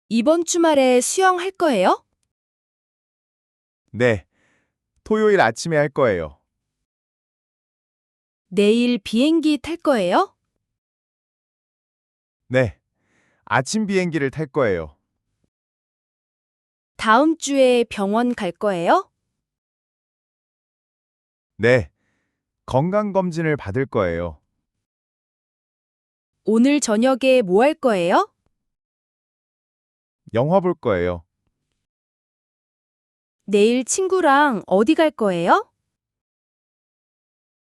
이번 주말에 수영할 거예요? 네, 토요일 아침에 할 거예요. 내일 비행기 탈 거예요? 네, 아침 비행기를 탈 거예요. 다음 주에 병원 갈 거예요? 네, 건강검진을 받을 거예요. 오늘 저녁에 뭐 할 거예요? 영화 볼 거예요. 내일 친구랑 어디 갈 거예요?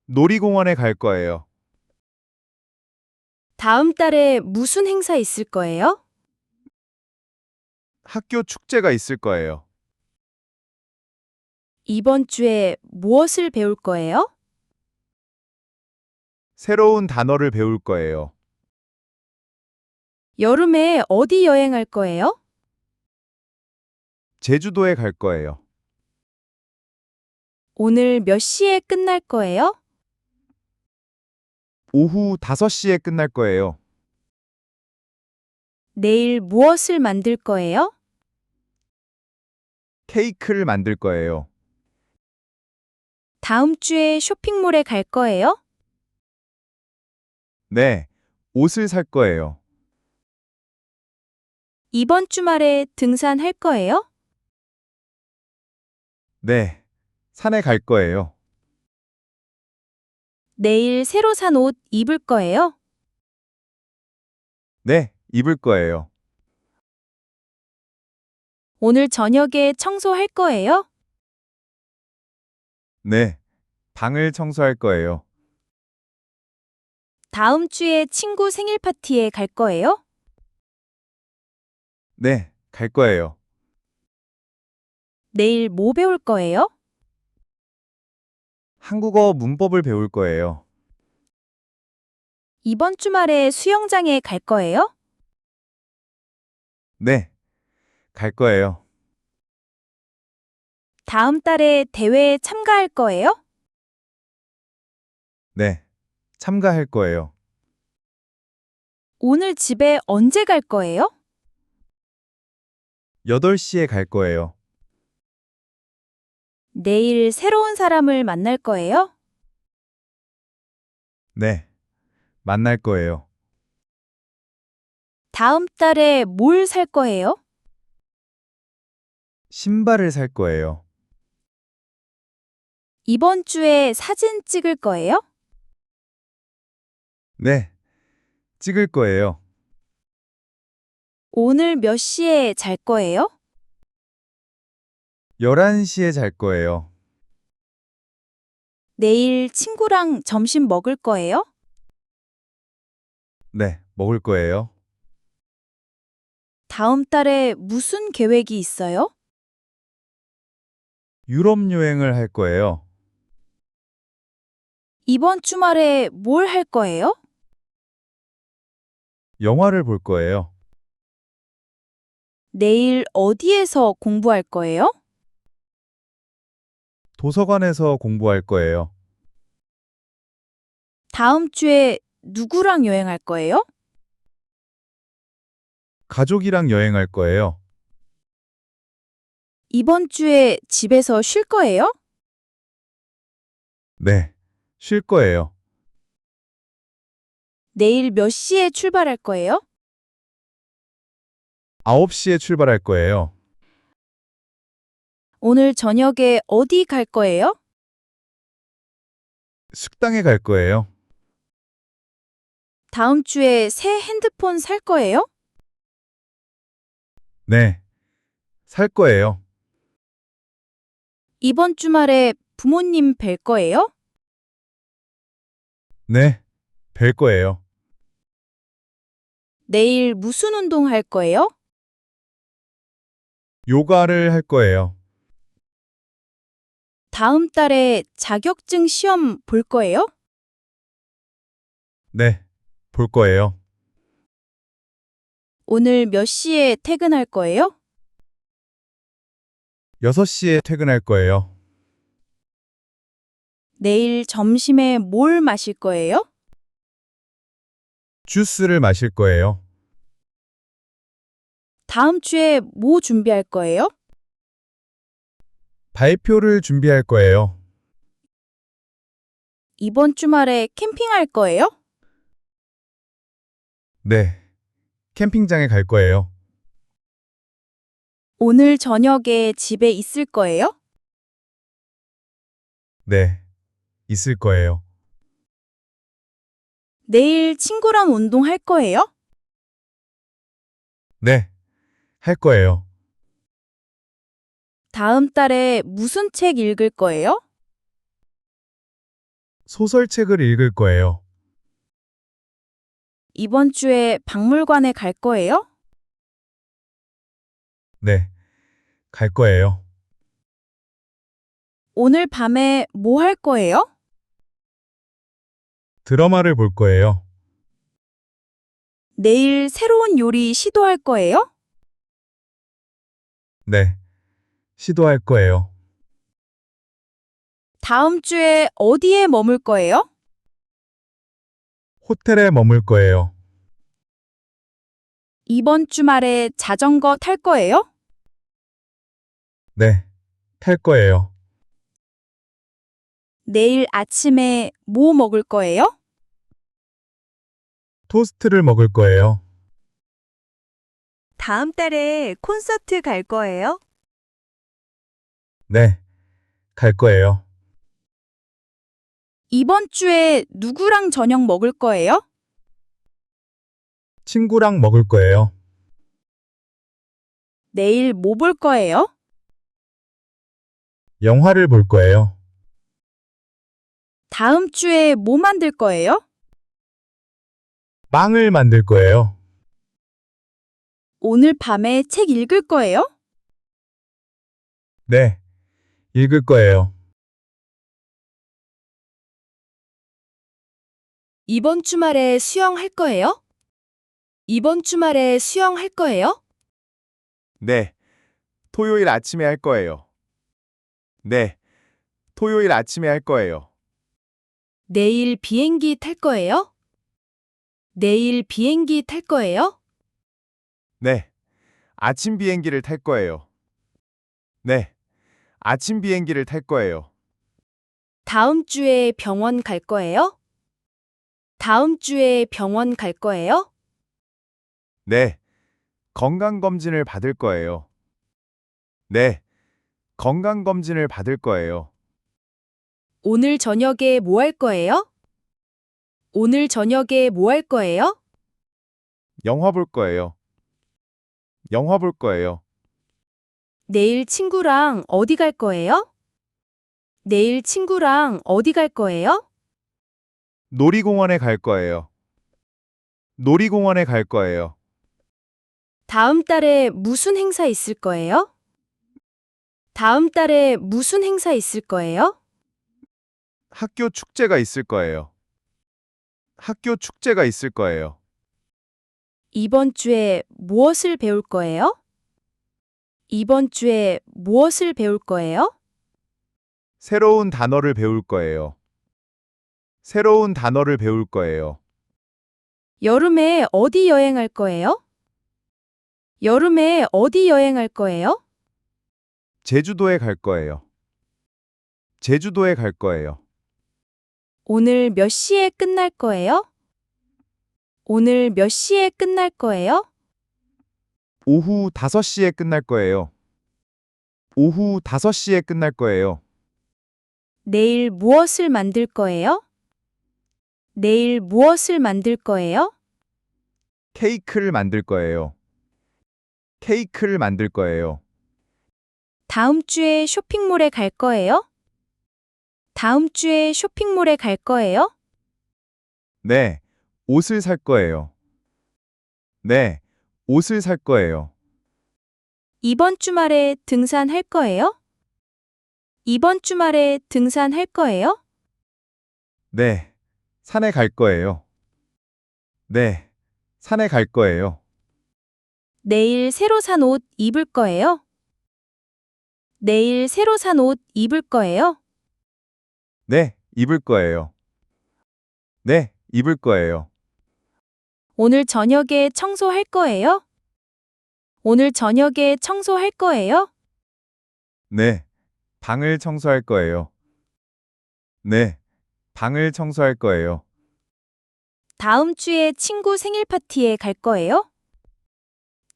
놀이공원에 갈 거예요. 다음 달에 무슨 행사 있을 거예요? 학교 축제가 있을 거예요. 이번 주에 무엇을 배울 거예요? 새로운 단어를 배울 거예요. 여름에 어디 여행할 거예요? 제주도에 갈 거예요. 오늘 몇 시에 끝날 거예요? 오후 5시에 끝날 거예요. 내일 무엇을 만들 거예요? 케이크를 만들 거예요. 다음 주에 쇼핑몰에 갈 거예요? 네, 옷을 살 거예요. 이번 주말에 등산할 거예요? 네, 산에 갈 거예요. 내일 새로 산 옷 입을 거예요? 네, 입을 거예요. 오늘 저녁에 청소할 거예요? 네, 방을 청소할 거예요. 다음 주에 친구 생일 파티에 갈 거예요? 네, 갈 거예요. 내일 뭐 배울 거예요? 한국어 문법을 배울 거예요. 이번 주말에 수영장에 갈 거예요? 네, 갈 거예요. 다음 달에 대회에 참가할 거예요? 네, 참가할 거예요. 오늘 집에 언제 갈 거예요? 8시에 갈 거예요. 내일 새로운 사람을 만날 거예요? 네, 만날 거예요. 다음 달에 뭘 살 거예요? 신발을 살 거예요. 이번 주에 사진 찍을 거예요? 네, 찍을 거예요. 오늘 몇 시에 잘 거예요? 11시에 잘 거예요. 내일 친구랑 점심 먹을 거예요? 네, 먹을 거예요. 다음 달에 무슨 계획이 있어요? 유럽 여행을 할 거예요. 이번 주말에 뭘 할 거예요? 영화를 볼 거예요. 내일 어디에서 공부할 거예요? 도서관에서 공부할 거예요. 다음 주에 누구랑 여행할 거예요? 가족이랑 여행할 거예요. 이번 주에 집에서 쉴 거예요? 네, 쉴 거예요. 내일 몇 시에 출발할 거예요? 9시에 출발할 거예요. 오늘 저녁에 어디 갈 거예요? 식당에 갈 거예요. 다음 주에 새 핸드폰 살 거예요? 네, 살 거예요. 이번 주말에 부모님 뵐 거예요? 네, 뵐 거예요. 내일 무슨 운동 할 거예요? 요가를 할 거예요. 다음 달에 자격증 시험 볼 거예요? 네, 볼 거예요. 오늘 몇 시에 퇴근할 거예요? 6시에 퇴근할 거예요. 내일 점심에 뭘 마실 거예요? 주스를 마실 거예요. 다음 주에 뭐 준비할 거예요? 발표를 준비할 거예요. 이번 주말에 캠핑할 거예요? 네. 캠핑장에 갈 거예요. 오늘 저녁에 집에 있을 거예요? 네. 있을 거예요. 내일 친구랑 운동할 거예요? 네. 할 거예요. 다음 달에 무슨 책 읽을 거예요? 소설책을 읽을 거예요. 이번 주에 박물관에 갈 거예요? 네. 갈 거예요. 오늘 밤에 뭐 할 거예요? 드라마를 볼 거예요. 내일 새로운 요리 시도할 거예요? 네. 시도할 거예요. 다음 주에 어디에 머물 거예요? 호텔에 머물 거예요. 이번 주말에 자전거 탈 거예요? 네. 탈 거예요. 내일 아침에 뭐 먹을 거예요? 토스트를 먹을 거예요. 다음 달에 콘서트 갈 거예요? 네. 갈 거예요. 이번 주에 누구랑 저녁 먹을 거예요? 친구랑 먹을 거예요. 내일 뭐 볼 거예요? 영화를 볼 거예요. 다음 주에 뭐 만들 거예요? 빵을 만들 거예요. 오늘 밤에 책 읽을 거예요? 네. 읽을 거예요. 이번 주말에 수영할 거예요? 이번 주말에 수영할 거예요? 네, 토요일 아침에 할 거예요. 네, 토요일 아침에 할 거예요. 내일 비행기 탈 거예요? 내일 비행기 탈 거예요? 네, 아침 비행기를 탈 거예요. 네, 아침 비행기를 탈 거예요. 다음 주에 병원 갈 거예요? 다음 주에 병원 갈 거예요? 네, 건강검진을 받을 거예요. 네, 건강검진을 받을 거예요. 오늘 저녁에 뭐 할 거예요? 오늘 저녁에 뭐 할 거예요? 영화 볼 거예요. 영화 볼 거예요. 내일 친구랑 어디 갈 거예요? 내일 친구랑 어디 갈 거예요? 놀이공원에 갈 거예요. 놀이공원에 갈 거예요. 다음 달에 무슨 행사 있을 거예요? 다음 달에 무슨 행사 있을 거예요? 학교 축제가 있을 거예요. 학교 축제가 있을 거예요. 이번 주에 무엇을 배울 거예요? 이번 주에 무엇을 배울 거예요? 새로운 단어를 배울 거예요. 새로운 단어를 배울 거예요. 여름에 어디 여행할 거예요? 여름에 어디 여행할 거예요? 제주도에 갈 거예요. 제주도에 갈 거예요. 오늘 몇 시에 끝날 거예요? 오늘 몇 시에 끝날 거예요? 오후 5시에 끝날 거예요. 오후 5시에 끝날 거예요. 내일 무엇을 만들 거예요? 내일 무엇을 만들 거예요? 케이크를 만들 거예요. 케이크를 만들 거예요. 다음 주에 쇼핑몰에 갈 거예요? 다음 주에 쇼핑몰에 갈 거예요? 네, 옷을 살 거예요. 네, 옷을 살 거예요. 이번 주말에 등산할 거예요? 이번 주말에 등산할 거예요? 네, 산에 갈 거예요. 네, 산에 갈 거예요. 내일 새로 산 옷 입을 거예요? 내일 새로 산 옷 입을 거예요? 네, 입을 거예요. 네, 입을 거예요. 오늘 저녁에 청소할 거예요? 오늘 저녁에 청소할 거예요? 네, 방을 청소할 거예요. 네, 방을 청소할 거예요. 다음 주에 친구 생일 파티에 갈 거예요?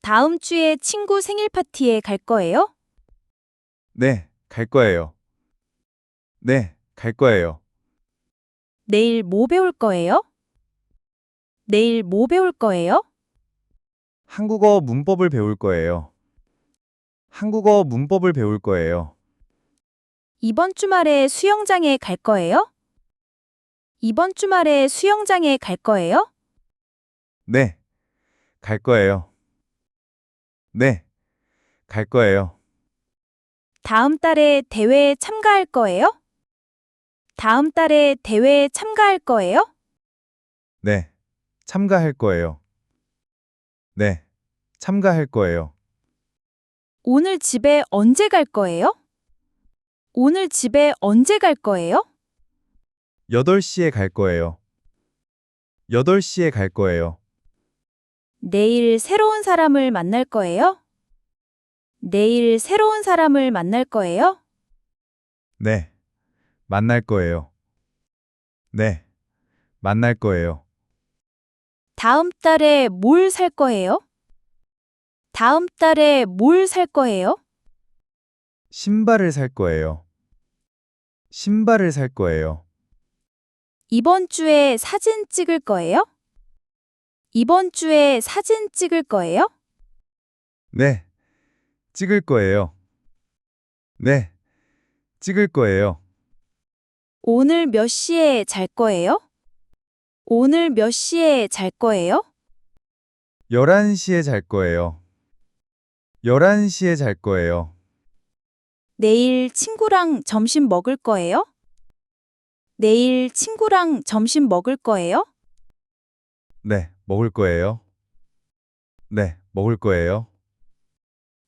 다음 주에 친구 생일 파티에 갈 거예요? 네, 갈 거예요. 네, 갈 거예요. 내일 뭐 배울 거예요? 내일 뭐 배울 거예요? 한국어 문법을 배울 거예요. 한국어 문법을 배울 거예요. 이번 주말에 수영장에 갈 거예요? 이번 주말에 수영장에 갈 거예요? 네, 갈 거예요. 네, 갈 거예요. 다음 달에 대회에 참가할 거예요? 다음 달에 대회에 참가할 거예요? 네, 참가할 거예요. 네, 참가할 거예요. 오늘 집에 언제 갈 거예요? 오늘 집에 언제 갈 거예요? 8시에 갈 거예요. 8시에 갈 거예요. 내일 새로운 사람을 만날 거예요? 내일 새로운 사람을 만날 거예요? 네, 만날 거예요. 네, 만날 거예요. 다음 달에 뭘 살 거예요? 다음 달에 뭘 살 거예요? 신발을 살 거예요. 신발을 살 거예요. 이번 주에 사진 찍을 거예요? 이번 주에 사진 찍을 거예요? 네, 찍을 거예요. 네, 찍을 거예요. 오늘 몇 시에 잘 거예요? 오늘 몇 시에 잘 거예요? 11시에 잘 거예요. 11시에 잘 거예요. 내일 친구랑 점심 먹을 거예요? 내일 친구랑 점심 먹을 거예요? 네, 먹을 거예요. 네, 먹을 거예요.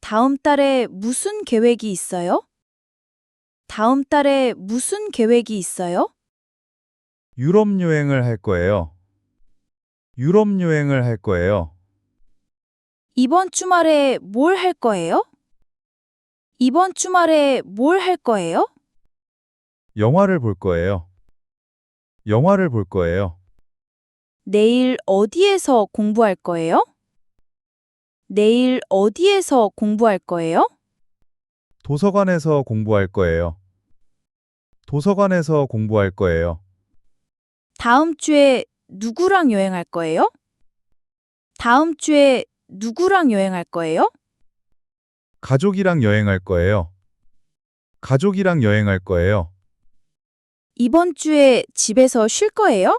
다음 달에 무슨 계획이 있어요? 다음 달에 무슨 계획이 있어요? 유럽 여행을 할 거예요. 유럽 여행을 할 거예요. 이번 주말에 뭘 할 거예요? 이번 주말에 뭘 할 거예요? 영화를 볼 거예요. 영화를 볼 거예요. 내일 어디에서 공부할 거예요? 내일 어디에서 공부할 거예요? 도서관에서 공부할 거예요. 도서관에서 공부할 거예요. 다음 주에 누구랑 여행할 거예요? 다음 주에 누구랑 여행할 거예요? 가족이랑 여행할 거예요. 가족이랑 여행할 거예요. 이번 주에 집에서 쉴 거예요?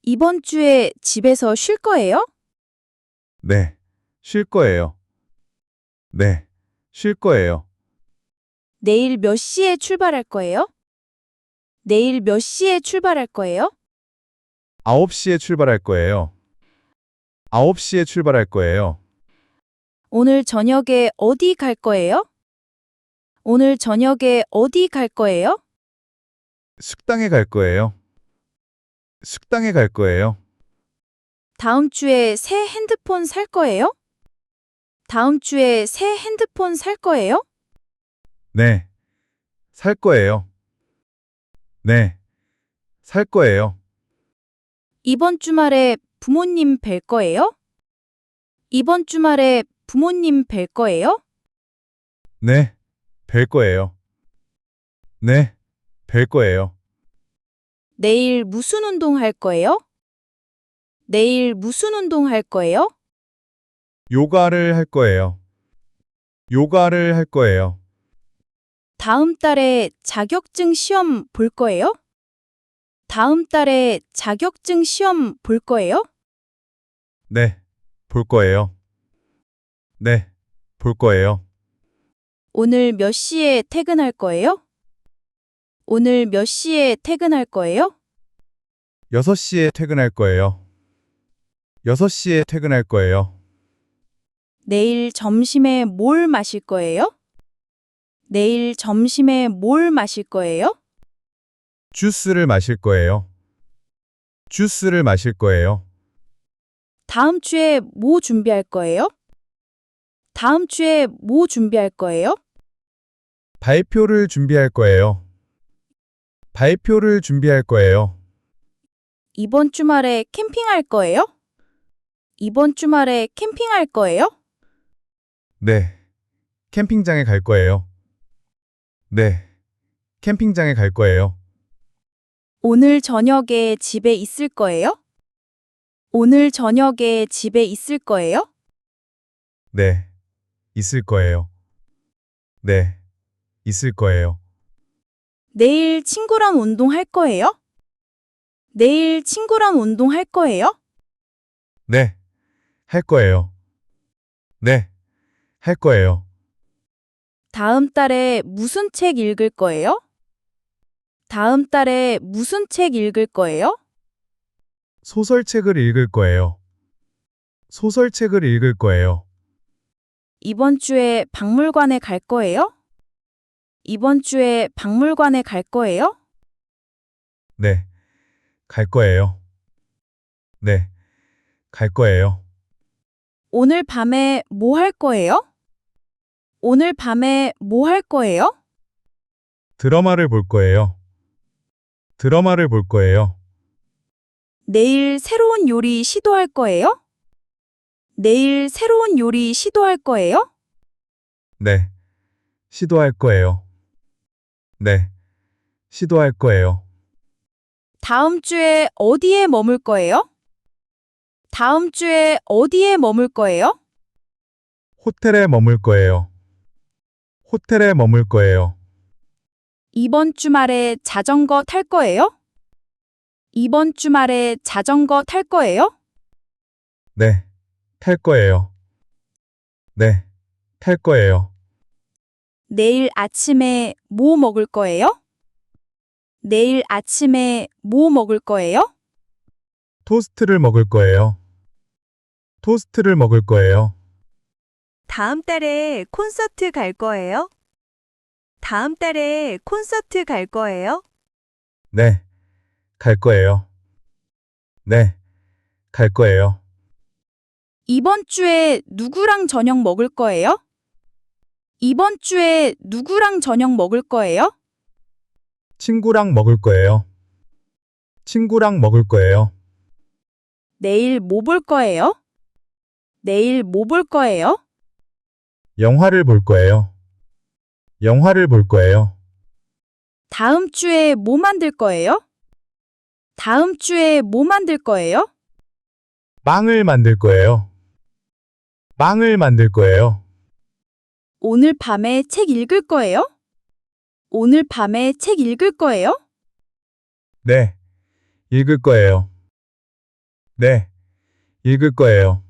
이번 주에 집에서 쉴 거예요? 네, 쉴 거예요. 네, 쉴 거예요. 내일 몇 시에 출발할 거예요? 내일 몇 시에 출발할 거예요? 9시에 출발할 거예요. 9시에 출발할 거예요. 오늘 저녁에 어디 갈 거예요? 오늘 저녁에 어디 갈 거예요? 식당에 갈 거예요. 식당에 갈 거예요. 다음 주에 새 핸드폰 살 거예요? 다음 주에 새 핸드폰 살 거예요? 네, 살 거예요. 네, 살 거예요. 이번 주말에 부모님 뵐 거예요? 이번 주말에 부모님 뵐 거예요? 네, 뵐 거예요. 네, 뵐 거예요. 내일 무슨 운동 할 거예요? 내일 무슨 운동 할 거예요? 요가를 할 거예요. 요가를 할 거예요. 다음 달에 자격증 시험 볼 거예요? 다음 달에 자격증 시험 볼 거예요? 네, 볼 거예요. 네, 볼 거예요. 오늘 몇 시에 퇴근할 거예요? 오늘 몇 시에 퇴근할 거예요? 6시에 퇴근할 거예요. 6시에 퇴근할 거예요. 내일 점심에 뭘 마실 거예요? 내일 점심에 뭘 마실 거예요? 주스를 마실 거예요. 주스를 마실 거예요. 다음 주에 뭐 준비할 거예요? 다음 주에 뭐 준비할 거예요? 발표를 준비할 거예요. 발표를 준비할 거예요. 이번 주말에 캠핑할 거예요? 이번 주말에 캠핑할 거예요? 네. 캠핑장에 갈 거예요. 네. 캠핑장에 갈 거예요. 오늘 저녁에 집에 있을 거예요? 오늘 저녁에 집에 있을 거예요? 네. 있을 거예요. 네. 있을 거예요. 내일 친구랑 운동할 거예요? 내일 친구랑 운동할 거예요? 네. 할 거예요. 네. 할 거예요. 다음 달에 무슨 책 읽을 거예요? 다음 달에 무슨 책 읽을 거예요? 소설책을 읽을 거예요. 소설책을 읽을 거예요. 이번 주에 박물관에 갈 거예요? 이번 주에 박물관에 갈 거예요? 네. 갈 거예요. 네. 갈 거예요. 오늘 밤에 뭐 할 거예요? 오늘 밤에 뭐 할 거예요? 드라마를 볼 거예요. 드라마를 볼 거예요. 내일 새로운 요리 시도할 거예요? 내일 새로운 요리 시도할 거예요? 네. 시도할 거예요. 네. 시도할 거예요. 다음 주에 어디에 머물 거예요? 다음 주에 어디에 머물 거예요? 호텔에 머물 거예요. 호텔에 머물 거예요. 이번 주말에 자전거 탈 거예요? 이번 주말에 자전거 탈 거예요? 네. 탈 거예요. 네. 탈 거예요. 내일 아침에 뭐 먹을 거예요? 내일 아침에 뭐 먹을 거예요? 토스트를 먹을 거예요. 토스트를 먹을 거예요. 다음 달에 콘서트 갈 거예요? 다음 달에 콘서트 갈 거예요? 네. 갈 거예요. 네. 갈 거예요. 이번 주에 누구랑 저녁 먹을 거예요? 이번 주에 누구랑 저녁 먹을 거예요? 친구랑 먹을 거예요. 친구랑 먹을 거예요. 내일 뭐 볼 거예요? 내일 뭐 볼 거예요? 영화를 볼 거예요. 영화를 볼 거예요. 다음 주에 뭐 만들 거예요? 다음 주에 뭐 만들 거예요? 빵을 만들 거예요. 빵을 만들 거예요. 오늘 밤에 책 읽을 거예요? 오늘 밤에 책 읽을 거예요? 네. 읽을 거예요. 네. 읽을 거예요.